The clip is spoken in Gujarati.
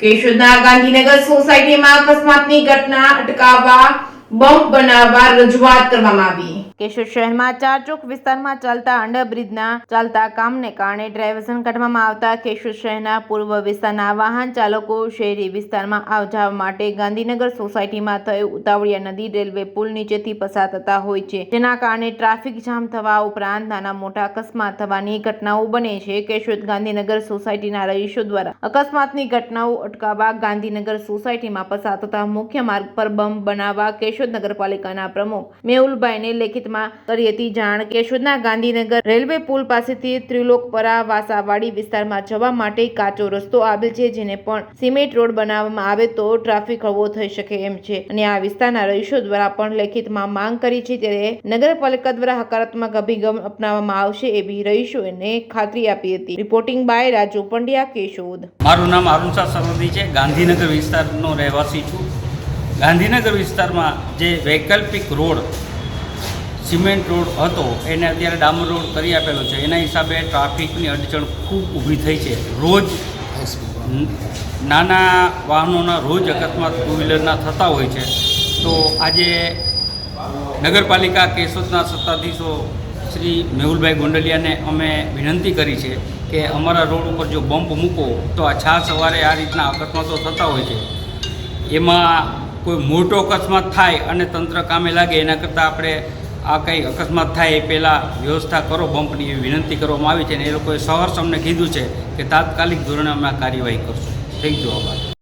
કેશોદના ગાંધીનગર સોસાયટીમાં અકસ્માતની ઘટના અટકાવવા બમ્પ બનાવવા રજૂઆત કરવામાં આવી। કેશોદ શહેરમાં ચારચોક વિસ્તારમાં ચાલતા અંડરબ્રિજના ચાલતા કામને કારણે ડાયવર્ઝન કાઢવામાં આવતા કેશોદ શહેરના પૂર્વ વિસ્તારના વાહન ચાલકો શહેરી વિસ્તારમાં આવજાવ માટે ગાંધીનગર સોસાયટીમાં થયેલ ઉતાવળિયા નદી રેલવે પુલ નીચેથી પસાર થતા હોય છે, જેના કારણે ટ્રાફિક જામ થવા ઉપરાંત નાના મોટા અકસ્માત થવાની ઘટનાઓ બને છે। કેશોદ ગાંધીનગર સોસાયટીના રહીશો દ્વારા અકસ્માતની ઘટનાઓ અટકાવવા ગાંધીનગર સોસાયટીમાં પસાર થતા મુખ્ય માર્ગ પર બમ્પ બનાવવા કેશોદ નગરપાલિકાના પ્રમુખ મેહુલભાઈને લેખિતમાં કરી હતી જાણ। કેશોદના ગાંધીનગર રેલવે પુલ પાસેથી ત્રિલોકપરા વાસાવાડી વિસ્તારમાં જવા માટે કાચો રસ્તો આવેલ છે, જેને પણ સિમેન્ટ રોડ બનાવવામાં આવે તો ટ્રાફિક હળવો થઈ શકે એમ છે અને આ વિસ્તારના રહીશો દ્વારા પણ લેખિતમાં માંગ કરી છે, ત્યારે નગરપાલિકા દ્વારા હકારાત્મક અભિગમ અપનાવવામાં આવશે એવી રહીશોને ખાતરી આપી હતી। Reporting by Raju Pandya, Keshod. મારું નામ અરુણ શાહ સરવદી છે, ગાંધીનગર વિસ્તારનો રહેવાસી છું। ગાંધીનગર વિસ્તારમાં જે વૈકલ્પિક રોડ સિમેન્ટ રોડ હતો એને અત્યારે ડામર રોડ કરી આપેલો છે, એના હિસાબે ટ્રાફિકની અડચણ ખૂબ ઊભી થઈ છે। રોજ નાના વાહનોના રોજ અકસ્માત ટુ વ્હીલરના થતા હોય છે, તો આજે નગરપાલિકા કેશોદના સત્તાધીશો શ્રી મેહુલભાઈ ગોંડલિયાને અમે વિનંતી કરી છે કે અમારા રોડ ઉપર જો બમ્પ મૂકો તો આ છાર સવારે આ રીતના અકસ્માતો થતા હોય છે, એમાં કોઈ મોટો અકસ્માત થાય અને તંત્ર કામે લાગે એના કરતાં આપણે આ કંઈ અકસ્માત થાય એ પહેલાં વ્યવસ્થા કરો બમ્પની એવી વિનંતી કરવામાં આવી છે અને એ લોકોએ સહર્ષ અમને કીધું છે કે તાત્કાલિક ધોરણે અમે આ કાર્યવાહી કરશું। થેન્ક યુ, આભાર।